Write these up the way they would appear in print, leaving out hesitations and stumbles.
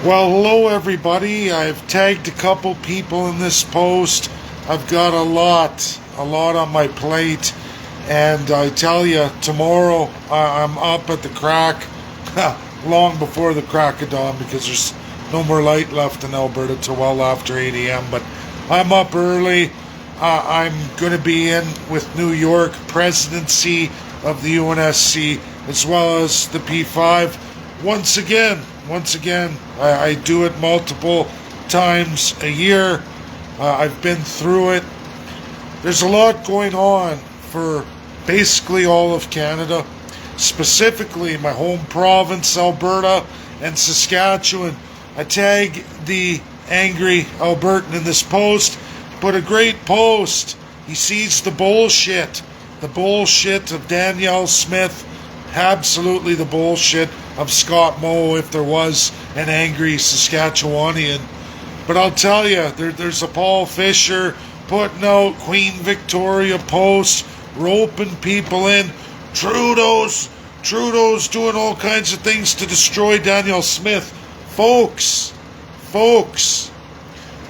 Well, hello everybody. I've tagged a couple people in this post. I've got a lot on my plate, and I tell you, tomorrow I'm up at the crack, long before the crack of dawn, because there's no more light left in Alberta till well after 8 a.m. But I'm up early. I'm going to be in with New York presidency of the UNSC as well as the P5 once again. I do it multiple times a year. I've been through it. There's a lot going on for basically all of Canada, specifically my home province, Alberta, and Saskatchewan. I tag the angry Albertan in this post, but a great post. He sees the bullshit of Danielle Smith, absolutely the bullshit of Scott Moe, if there was an angry Saskatchewanian. But I'll tell you, there's a Paul Fisher putting out Queen Victoria posts, roping people in. Trudeau's doing all kinds of things to destroy Danielle Smith. Folks,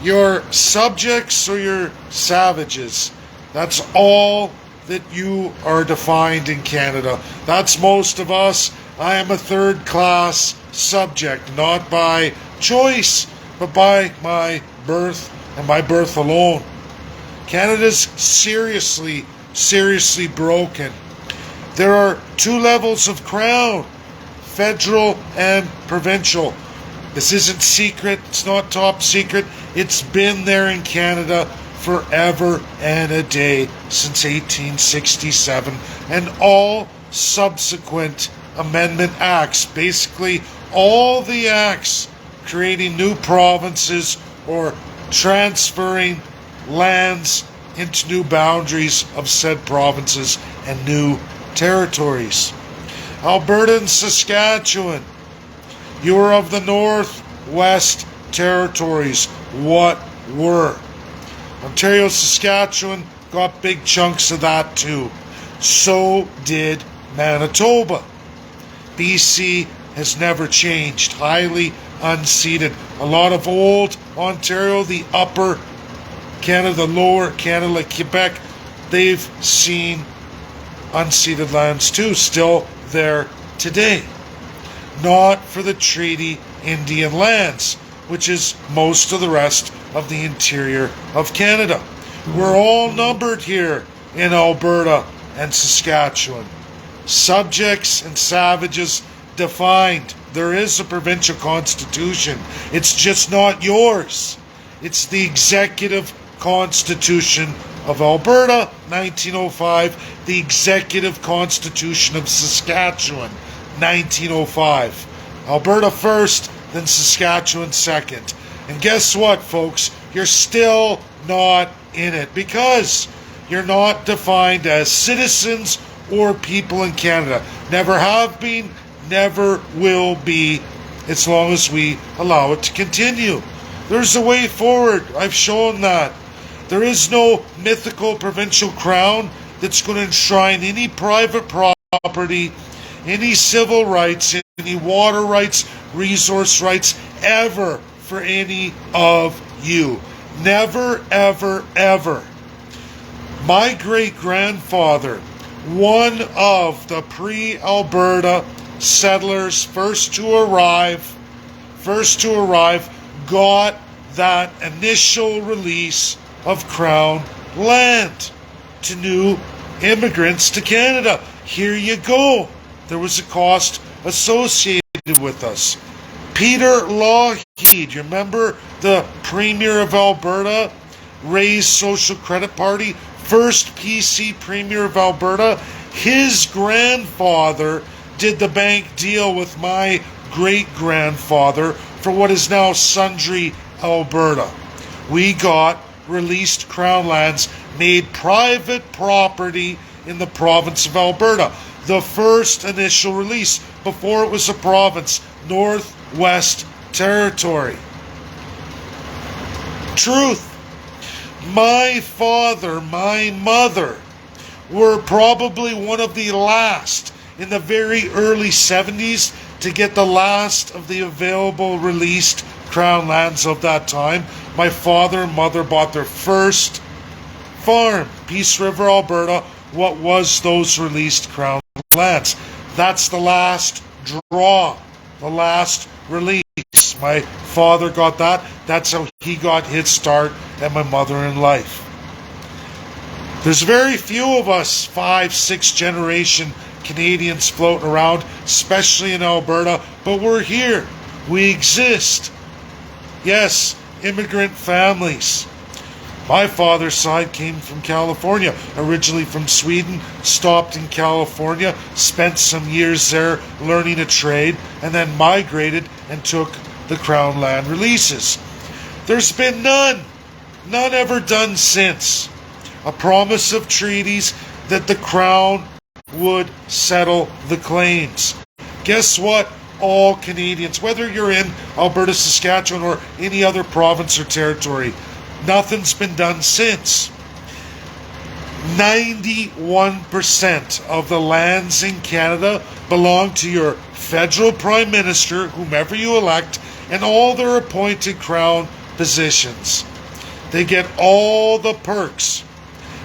you're subjects or you're savages. That's all that you are defined in Canada. That's most of us. I am a third-class subject, not by choice, but by my birth and my birth alone. Canada's seriously broken. There are two levels of crown, federal and provincial. This isn't secret. It's not top secret. It's been there in Canada forever and a day since 1867, and all subsequent amendment acts, basically all the acts creating new provinces or transferring lands into new boundaries of said provinces and new territories. Alberta and Saskatchewan, you are of the Northwest Territories. What were? Ontario, Saskatchewan got big chunks of that too. So did Manitoba. BC has never changed, highly unceded. A lot of old Ontario, the upper Canada, the lower Canada, like Quebec, they've seen unceded lands too, still there today. Not for the Treaty Indian lands, which is most of the rest of the interior of Canada. We're all numbered here in Alberta and Saskatchewan. Subjects and savages defined. There is a provincial constitution. It's just not yours. It's the executive constitution of Alberta, 1905, the executive constitution of Saskatchewan, 1905. Alberta first, then Saskatchewan second. And guess what, folks? You're still not in it because you're not defined as citizens or people in Canada. Never have been, never will be, as long as we allow it to continue. There's a way forward. I've shown that. There is no mythical provincial crown that's going to enshrine any private property, any civil rights, any water rights, resource rights, ever for any of you. Never, ever, ever. My great-grandfather, one of the pre-Alberta settlers, first to arrive, got that initial release of Crown land to new immigrants to Canada. Here you go. There was a cost associated with us. Peter Lougheed, you remember the Premier of Alberta, raised Social Credit Party, first PC Premier of Alberta. His grandfather did the bank deal with my great-grandfather for what is now Sundre, Alberta. We got released Crown lands, made private property in the province of Alberta. The first initial release, before it was a province, Northwest Territory. Truth. My father, my mother were probably one of the last in the very early 70s to get the last of the available released Crown lands of that time. My father and mother bought their first farm, Peace River, Alberta, what was those released Crown lands. That's the last draw, the last release. My father got that. That's how he got his start, and my mother in life. There's very few of us 5, 6 generation Canadians floating around, especially in Alberta, but we're here. We exist. Yes, immigrant families. My father's side came from California, originally from Sweden, stopped in California, spent some years there learning a trade, and then migrated and took the Crown land releases. There's been none ever done since. A promise of treaties that the Crown would settle the claims. Guess what? All Canadians, whether you're in Alberta, Saskatchewan, or any other province or territory, nothing's been done since. 91% of the lands in Canada belong to your federal prime minister, whomever you elect, and all their appointed Crown positions. They get all the perks.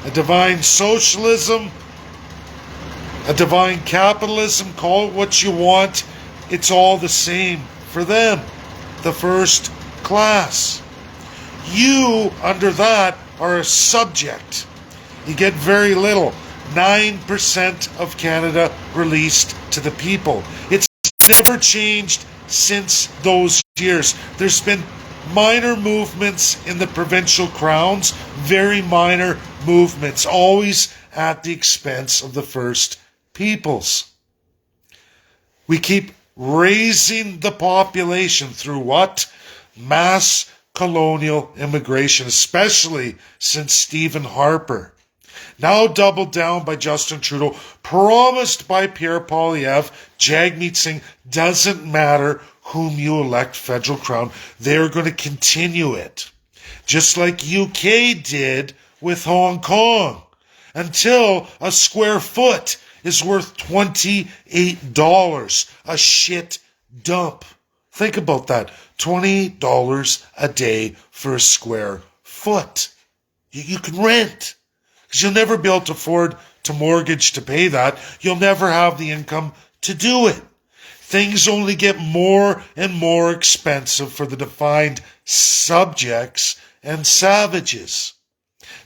A divine socialism, a divine capitalism, call it what you want, it's all the same for them. The first class. You, under that, are a subject. You get very little. 9% of Canada released to the people. It's never changed since those years. There's been minor movements in the provincial crowns, very minor movements, always at the expense of the First Peoples. We keep raising the population through what? Mass colonial immigration, especially since Stephen Harper. Now doubled down by Justin Trudeau, promised by Pierre Poilievre, Jagmeet Singh, doesn't matter whom you elect federal crown, they're going to continue it. Just like UK did with Hong Kong, until a square foot is worth $28, a shit dump. Think about that. $20 a day for a square foot. You can rent. Because you'll never be able to afford to mortgage to pay that. You'll never have the income to do it. Things only get more and more expensive for the defined subjects and savages.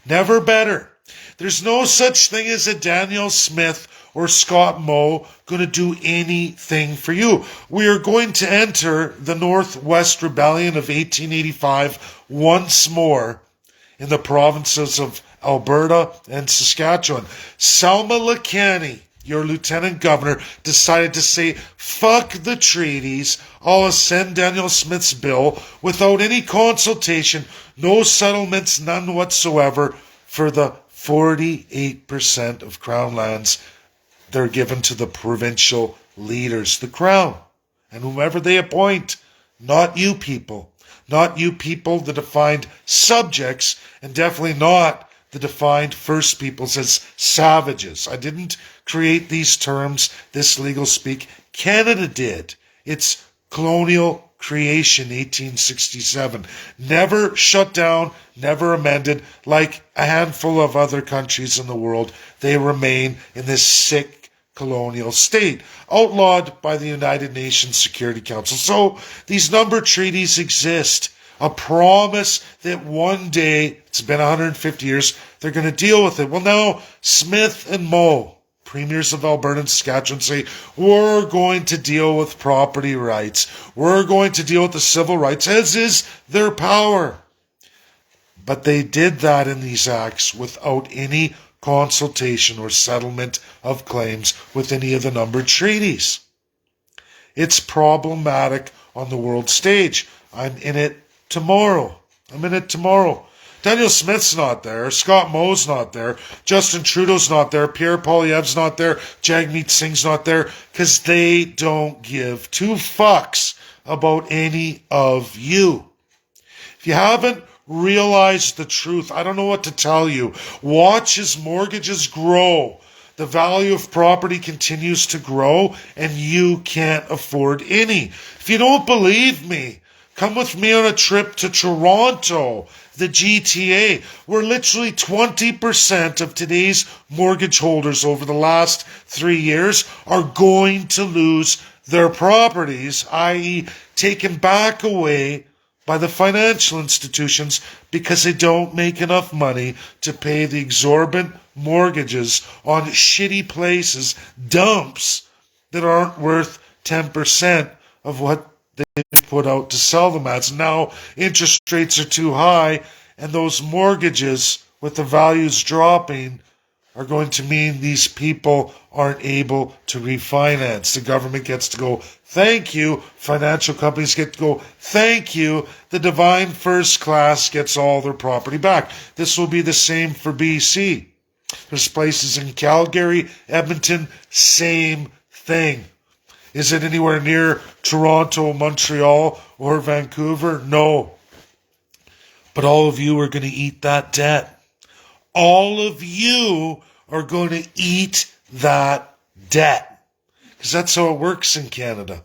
Never better. There's no such thing as a Daniel Smith or Scott Moe going to do anything for you. We are going to enter the Northwest Rebellion of 1885 once more in the provinces of Alberta and Saskatchewan. Selma Lacanny, your lieutenant governor, decided to say, fuck the treaties, I'll ascend Daniel Smith's bill without any consultation, no settlements, none whatsoever, for the 48% of Crown lands they're given to the provincial leaders, the Crown, and whomever they appoint, not you people. Not you people, the defined subjects, and definitely not the defined First Peoples as savages. I didn't create these terms, this legal speak. Canada did. It's colonial creation, 1867. Never shut down, never amended. Like a handful of other countries in the world, they remain in this sick colonial state, outlawed by the United Nations Security Council. So these number treaties exist. A promise that one day, it's been 150 years, they're going to deal with it. Well, now Smith and Moe, premiers of Alberta and Saskatchewan, say, we're going to deal with property rights. We're going to deal with the civil rights, as is their power. But they did that in these acts without any consultation or settlement of claims with any of the numbered treaties. It's problematic on the world stage. I'm in it tomorrow. Daniel Smith's not there. Scott Moe's not there. Justin Trudeau's not there. Pierre Poilievre's not there. Jagmeet Singh's not there, because they don't give two fucks about any of you. If you haven't realized the truth, I don't know what to tell you. Watch as mortgages grow. The value of property continues to grow, and you can't afford any. If you don't believe me, come with me on a trip to Toronto, the GTA, where literally 20% of today's mortgage holders over the last 3 years are going to lose their properties, i.e. taken back away by the financial institutions because they don't make enough money to pay the exorbitant mortgages on shitty places, dumps that aren't worth 10% of what they've put out to sell them as. Now interest rates are too high, and those mortgages with the values dropping are going to mean these people aren't able to refinance. The government gets to go, thank you. Financial companies get to go, thank you. The divine first class gets all their property back. This will be the same for BC. There's places in Calgary, Edmonton, same thing. Is it anywhere near Toronto, Montreal, or Vancouver? No. But all of you are going to eat that debt. All of you are going to eat that debt. Because that's how it works in Canada.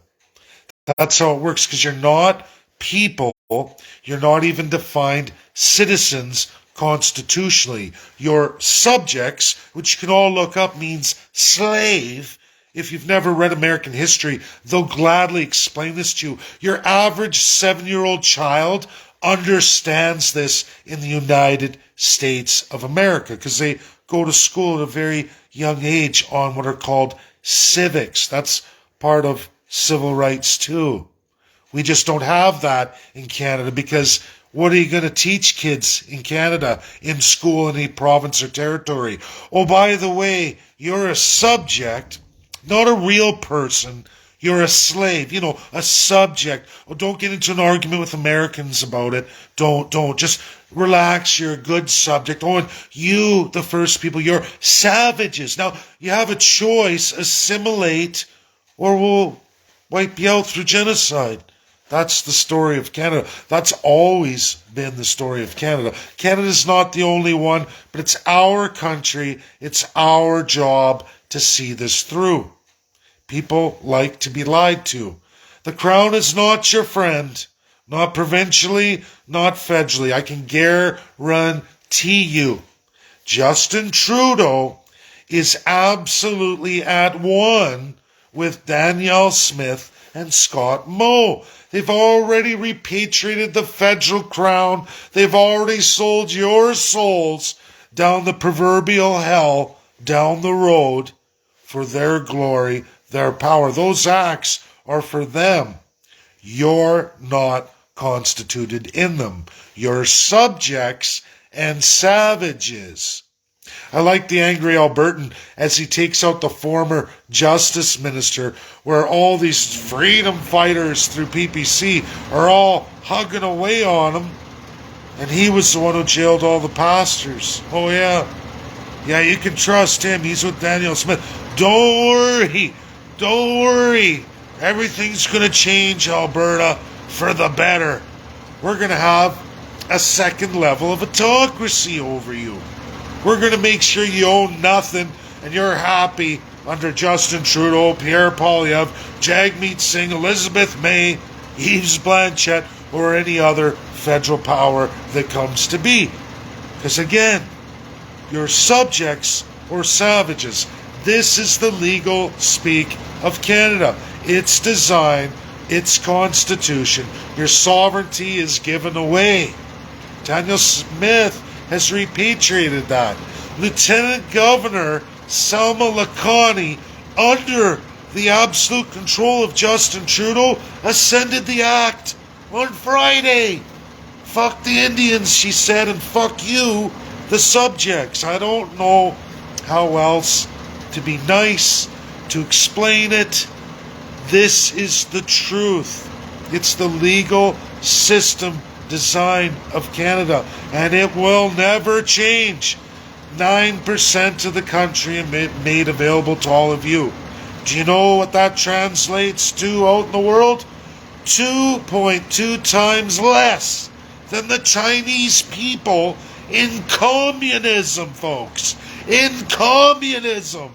That's how it works, because you're not people. You're not even defined citizens constitutionally. You're subjects, which you can all look up means slave. If you've never read American history, they'll gladly explain this to you. Your average 7-year-old child understands this in the United States of America because they go to school at a very young age on what are called civics. That's part of civil rights too. We just don't have that in Canada because what are you going to teach kids in Canada in school in any province or territory? Oh, by the way, you're a subject, not a real person. You're a slave, a subject. Oh, don't get into an argument with Americans about it. Don't. Just relax. You're a good subject. Oh, and you, the first people, you're savages. Now, you have a choice. Assimilate, or we'll wipe you out through genocide. That's the story of Canada. That's always been the story of Canada. Canada's not the only one, but it's our country. It's our job to see this through. People like to be lied to. The Crown is not your friend. Not provincially, not federally. I can guarantee you. Justin Trudeau is absolutely at one with Danielle Smith and Scott Moe. They've already repatriated the federal crown. They've already sold your souls down the proverbial hell, down the road, for their glory, their power. Those acts are for them. You're not constituted in them. You're subjects and savages. I like the angry Albertan as he takes out the former justice minister, where all these freedom fighters through PPC are all hugging away on him, and he was the one who jailed all the pastors. Oh yeah. Yeah, you can trust him. He's with Daniel Smith. Don't worry. Don't worry. Everything's going to change, Alberta, for the better. We're going to have a second level of autocracy over you. We're going to make sure you own nothing and you're happy under Justin Trudeau, Pierre Poilievre, Jagmeet Singh, Elizabeth May, Yves Blanchette, or any other federal power that comes to be. Because again, you're subjects or savages. This is the legal speak of Canada. Its design, its constitution. Your sovereignty is given away. Daniel Smith has repatriated that. Lieutenant Governor Selma Lakhani, under the absolute control of Justin Trudeau, ascended the act on Friday. Fuck the Indians, she said, and fuck you, the subjects. I don't know how else to be nice, to explain it. This is the truth. It's the legal system design of Canada, and it will never change. 9% of the country made available to all of you. Do you know what that translates to out in the world? 2.2 times less than the Chinese people in communism, folks. In communism.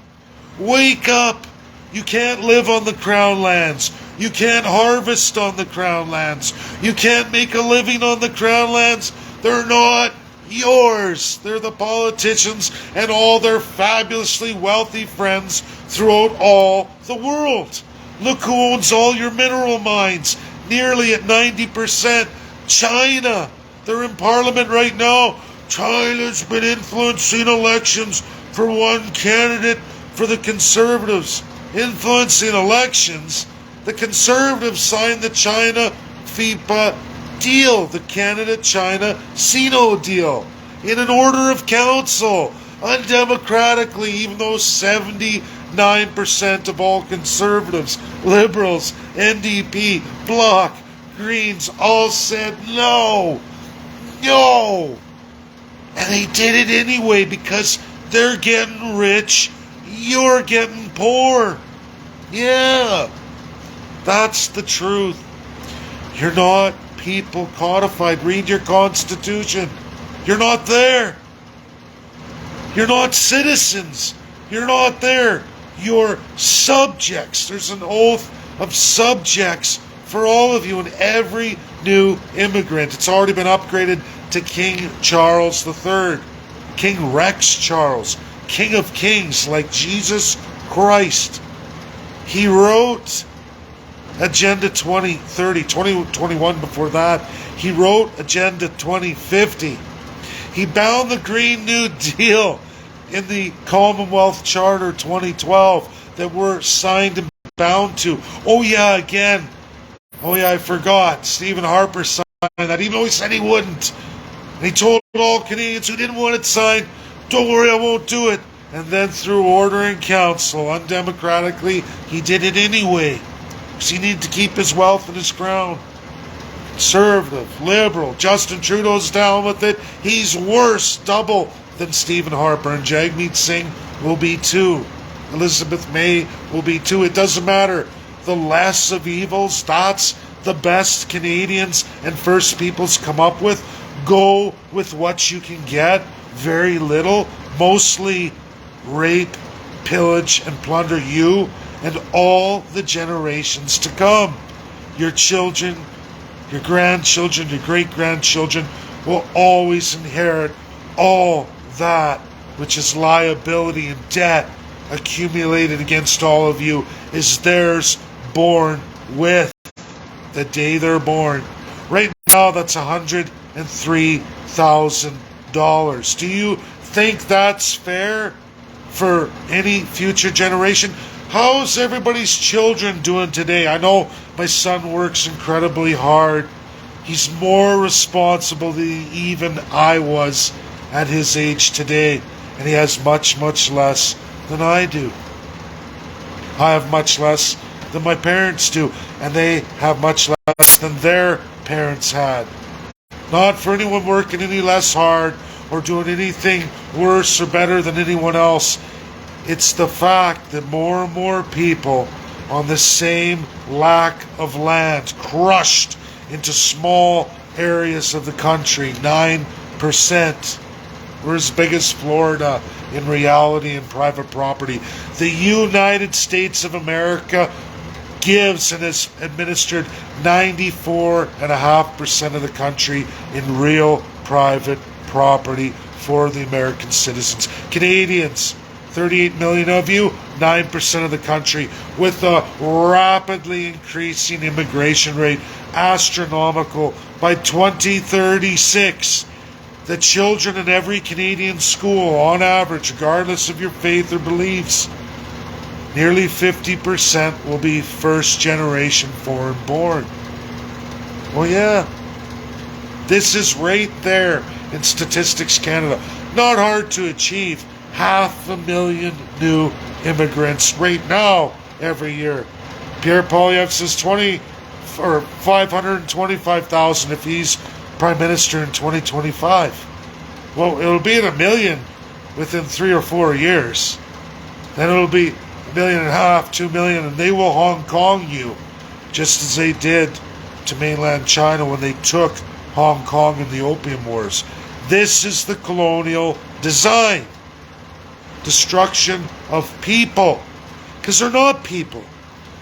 Wake up! You can't live on the Crown lands. You can't harvest on the Crown lands. You can't make a living on the Crown lands. They're not yours. They're the politicians and all their fabulously wealthy friends throughout all the world. Look who owns all your mineral mines, nearly at 90%. China. They're in Parliament right now. China's been influencing elections for one candidate for the Conservatives. Influencing elections? The Conservatives signed the China-FIPA deal, the Canada-China-Sino deal, in an order of council, undemocratically, even though 79% of all Conservatives, Liberals, NDP, Bloc, Greens all said no. No! And they did it anyway because they're getting rich, you're getting poor. Yeah, that's the truth. You're not people codified. Read your Constitution. You're not there. You're not citizens. You're not there. You're subjects. There's an oath of subjects for all of you and every new immigrant. It's already been upgraded to King Charles III, King Rex Charles, King of Kings, like Jesus Christ. He wrote Agenda 2030, 2021 before that. He wrote Agenda 2050. He bound the Green New Deal in the Commonwealth Charter 2012 that we're signed and bound to. Oh yeah, again. Oh yeah, I forgot. Stephen Harper signed that, even though he said he wouldn't. And he told all Canadians who didn't want it signed, don't worry, I won't do it. And then through order in council, undemocratically, he did it anyway. Because he needed to keep his wealth and his crown. Conservative, Liberal, Justin Trudeau's down with it. He's worse, double than Stephen Harper. And Jagmeet Singh will be too. Elizabeth May will be too. It doesn't matter. The less of evils, that's the best Canadians and First Peoples come up with. Go with what you can get. Very little. Mostly rape, pillage, and plunder you and all the generations to come. Your children, your grandchildren, your great-grandchildren will always inherit all that which is liability and debt accumulated against all of you is theirs born with the day they're born. Right now, that's $103,000. Do you think that's fair for any future generation? How's everybody's children doing today? I know my son works incredibly hard. He's more responsible than even I was at his age today. And he has much, much less than I do. I have much less than my parents do. And they have much less than their parents had. Not for anyone working any less hard or doing anything worse or better than anyone else. It's the fact that more and more people on the same lack of land, crushed into small areas of the country, 9%. We're as big as Florida in reality and private property. The United States of America gives and has administered 94.5% of the country in real private property for the American citizens. Canadians, 38 million of you, 9% of the country, with a rapidly increasing immigration rate, astronomical. By 2036, the children in every Canadian school, on average, regardless of your faith or beliefs, nearly 50% will be first-generation foreign-born. Oh yeah, this is right there in Statistics Canada. Not hard to achieve. 500,000 new immigrants right now every year. Pierre Poilievre says 525,000 if he's Prime Minister in 2025. Well, it'll be at 1 million within 3 or 4 years. Then it'll be 1.5 million, 2 million, and they will Hong Kong you, just as they did to mainland China when they took Hong Kong in the Opium Wars. This is the colonial design. destruction of people. Because they're not people.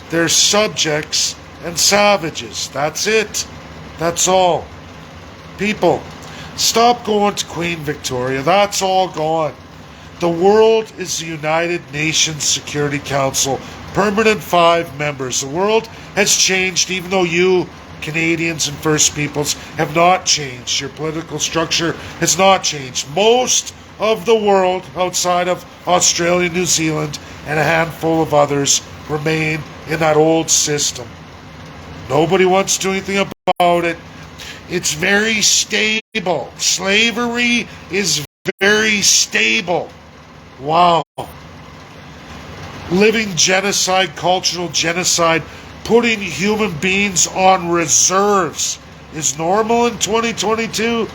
They're subjects and savages. That's it. That's all. People, stop going to Queen Victoria. That's all gone. The world is the United Nations Security Council, permanent 5 members. The world has changed, even though you, Canadians and First Peoples, have not changed. Your political structure has not changed. Most of the world, outside of Australia, New Zealand, and a handful of others, remain in that old system. Nobody wants to do anything about it. It's very stable. Slavery is very stable. Wow. Living genocide, cultural genocide, putting human beings on reserves is normal in 2022?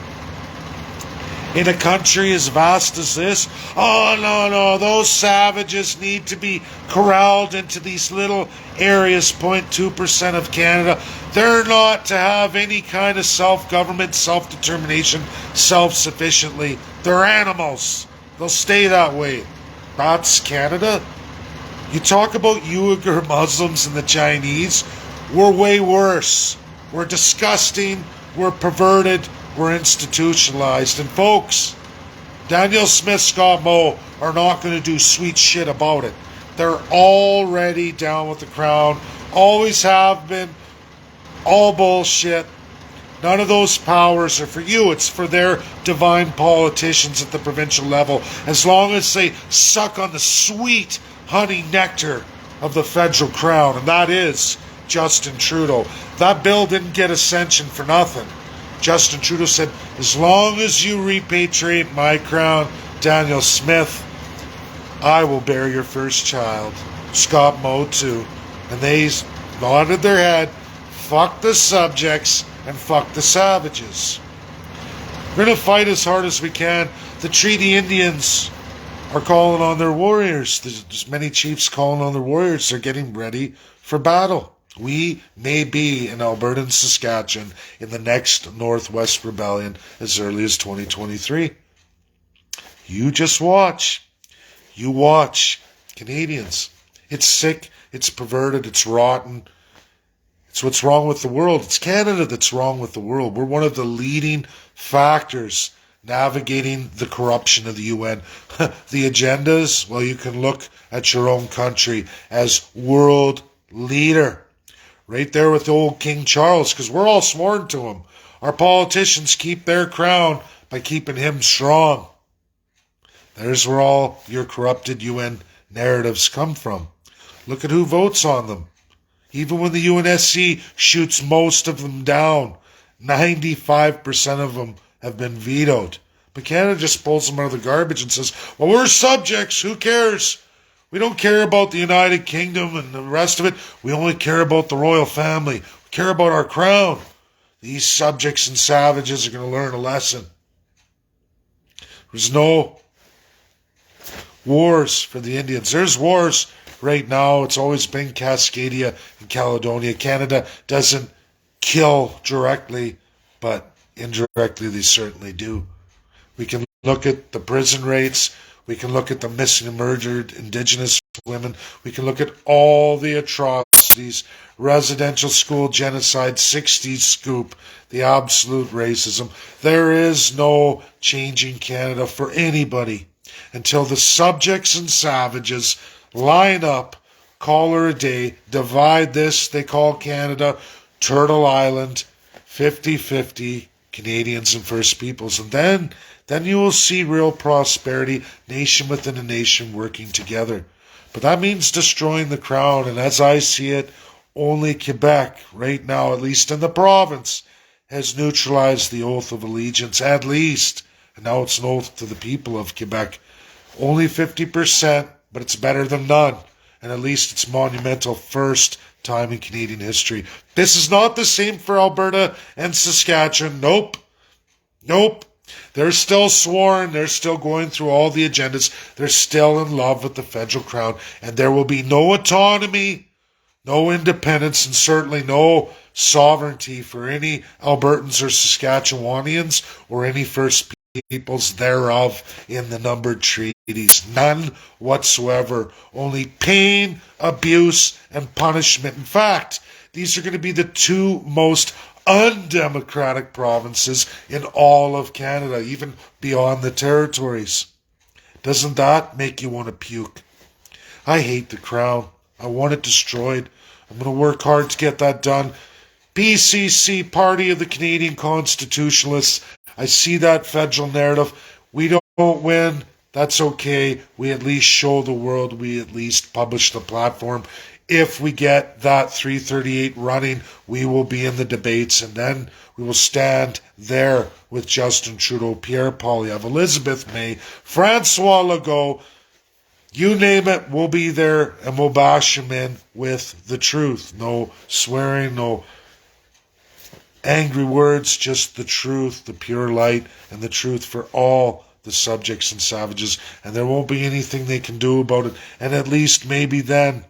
In a country as vast as this? Oh, no, those savages need to be corralled into these little areas, 0.2% of Canada. They're not to have any kind of self-government, self-determination, self-sufficiently. They're animals. They'll stay that way. That's Canada. You talk about Uyghur Muslims and the Chinese. We're way worse. We're disgusting. We're perverted. We're institutionalized. And folks, Daniel Smith, Scott Moe are not going to do sweet shit about it. They're already down with the crown. Always have been. All bullshit. None of those powers are for you. It's for their divine politicians at the provincial level. As long as they suck on the sweet honey nectar of the federal crown. And that is Justin Trudeau. That bill didn't get ascension for nothing. Justin Trudeau said, as long as you repatriate my crown, Daniel Smith, I will bear your first child. Scott Moe too. And they nodded their head. Fuck the subjects and fuck the savages. We're going to fight as hard as we can. The Treaty Indians are calling on their warriors. There's many chiefs calling on their warriors. They're getting ready for battle. We may be in Alberta and Saskatchewan in the next Northwest Rebellion as early as 2023. You just watch. You watch. Canadians. It's sick. It's perverted. It's rotten. It's what's wrong with the world. It's Canada that's wrong with the world. We're one of the leading factors navigating the corruption of the UN. The agendas, well, you can look at your own country as world leader. Right there with old King Charles, because we're all sworn to him. Our politicians keep their crown by keeping him strong. There's where all your corrupted UN narratives come from. Look at who votes on them. Even when the UNSC shoots most of them down, 95% of them have been vetoed. But Canada just pulls them out of the garbage and says, well, we're subjects, who cares? We don't care about the United Kingdom and the rest of it. We only care about the royal family. We care about our crown. These subjects and savages are going to learn a lesson. There's no wars for the Indians. There's wars right now. It's always been Cascadia and Caledonia. Canada doesn't kill directly, but indirectly they certainly do. We can look at the prison rates. We can look at the missing and murdered Indigenous women. We can look at all the atrocities, residential school genocide, 60s scoop, the absolute racism. There is no changing Canada for anybody until the subjects and savages line up, call her a day, divide this they call Canada, Turtle Island, 50-50, Canadians and First Peoples. And then you will see real prosperity, nation within a nation working together. But that means destroying the crown, and as I see it, only Quebec, right now, at least in the province, has neutralized the oath of allegiance, at least. And now it's an oath to the people of Quebec. Only 50%, but it's better than none. And at least it's monumental first time in Canadian history. This is not the same for Alberta and Saskatchewan. Nope. They're still sworn. They're still going through all the agendas. They're still in love with the federal crown. And there will be no autonomy, no independence, and certainly no sovereignty for any Albertans or Saskatchewanians or any First peoples thereof in the numbered treaties. None whatsoever. Only pain, abuse, and punishment. In fact, these are going to be the two most undemocratic provinces in all of Canada, even beyond the territories. Doesn't that make you want to puke? I hate the Crown. I want it destroyed. I'm going to work hard to get that done. PCC, Party of the Canadian Constitutionalists. I see that federal narrative. We don't win. That's okay. We at least show the world. We at least publish the platform. If we get that 338 running, we will be in the debates, and then we will stand there with Justin Trudeau, Pierre Poilievre, Elizabeth May, Francois Legault. You name it, we'll be there, and we'll bash him in with the truth. No swearing, no angry words, just the truth, the pure light, and the truth for all the subjects and savages. And there won't be anything they can do about it. And at least maybe then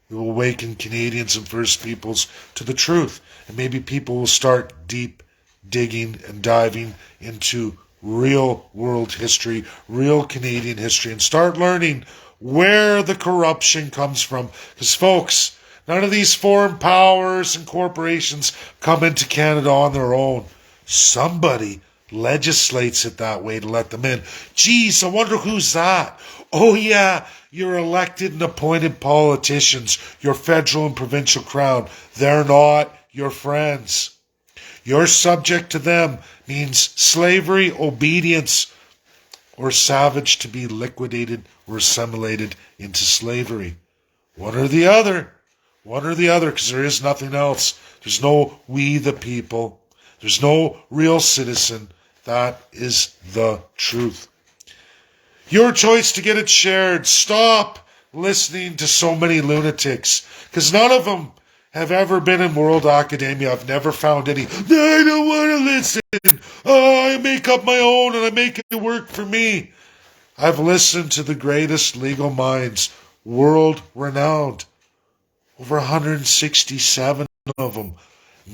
we will awaken Canadians and First Peoples to the truth. And maybe people will start deep digging and diving into real world history, real Canadian history, and start learning where the corruption comes from. Because, folks, none of these foreign powers and corporations come into Canada on their own. Somebody legislates it that way to let them in. Geez, I wonder who's that? Oh, yeah, your elected and appointed politicians, your federal and provincial crown. They're not your friends. You're subject to them means slavery, obedience, or savage to be liquidated or assimilated into slavery. One or the other. One or the other, because there is nothing else. There's no we the people. There's no real citizen. That is the truth. Your choice to get it shared. Stop listening to so many lunatics, because none of them have ever been in world academia. I've never found any. I don't want to listen. I make up my own and I make it work for me. I've listened to the greatest legal minds, world renowned. Over 167 of them.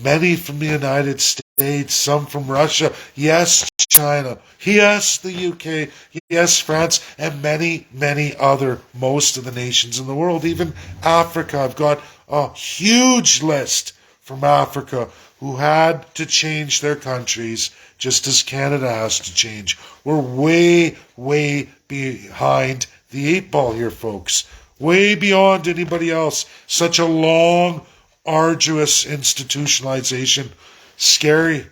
Many from the United States, some from Russia, yes, China, yes, the UK, yes, France, and many, many other, most of the nations in the world, even Africa. I've got a huge list from Africa who had to change their countries just as Canada has to change. We're way, way behind the eight ball here, folks. Way beyond anybody else. Such a long, arduous institutionalization. Scary.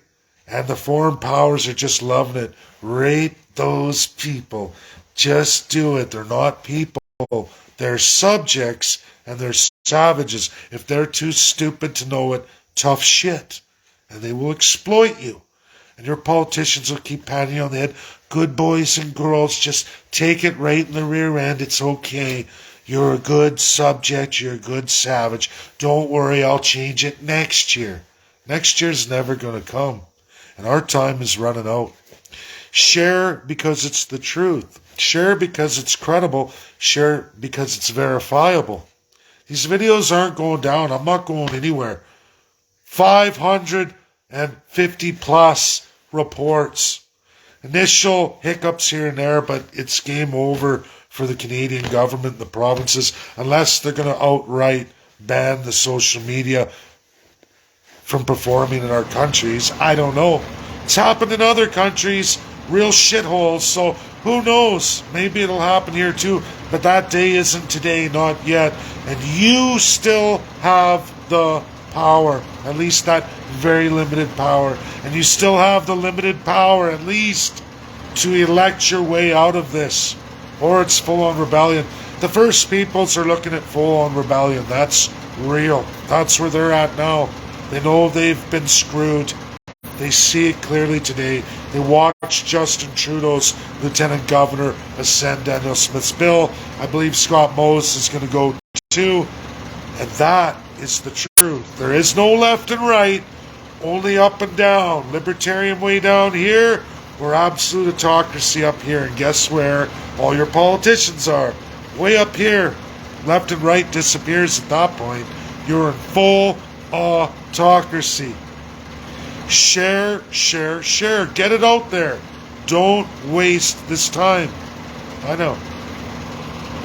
And the foreign powers are just loving it. Rate those people. Just do it. They're not people. They're subjects and they're savages. If they're too stupid to know it, tough shit. And they will exploit you. And your politicians will keep patting you on the head. Good boys and girls, just take it right in the rear end. It's okay. You're a good subject. You're a good savage. Don't worry, I'll change it next year. Next year's never going to come. And our time is running out. Share because it's the truth. Share because it's credible. Share because it's verifiable. These videos aren't going down. I'm not going anywhere. 550 plus reports. Initial hiccups here and there, but it's game over for the Canadian government and the provinces unless they're going to outright ban the social media from performing in our countries. I don't know. It's happened in other countries, real shitholes, so who knows? Maybe it'll happen here too, but that day isn't today, not yet. And you still have the power, at least that very limited power. And you still have the limited power, at least, to elect your way out of this. Or it's full-on rebellion. The First Peoples are looking at full-on rebellion. That's real. That's where they're at now. They know they've been screwed. They see it clearly today. They watch Justin Trudeau's Lieutenant Governor ascend Daniel Smith's bill. I believe Scott Mose is going to go too. And that is the truth. There is no left and right, only up and down. Libertarian way down here, or absolute autocracy up here. And guess where all your politicians are? Way up here. Left and right disappears at that point. You're in full autocracy. Share, share, share. Get it out there. Don't waste this time. I know.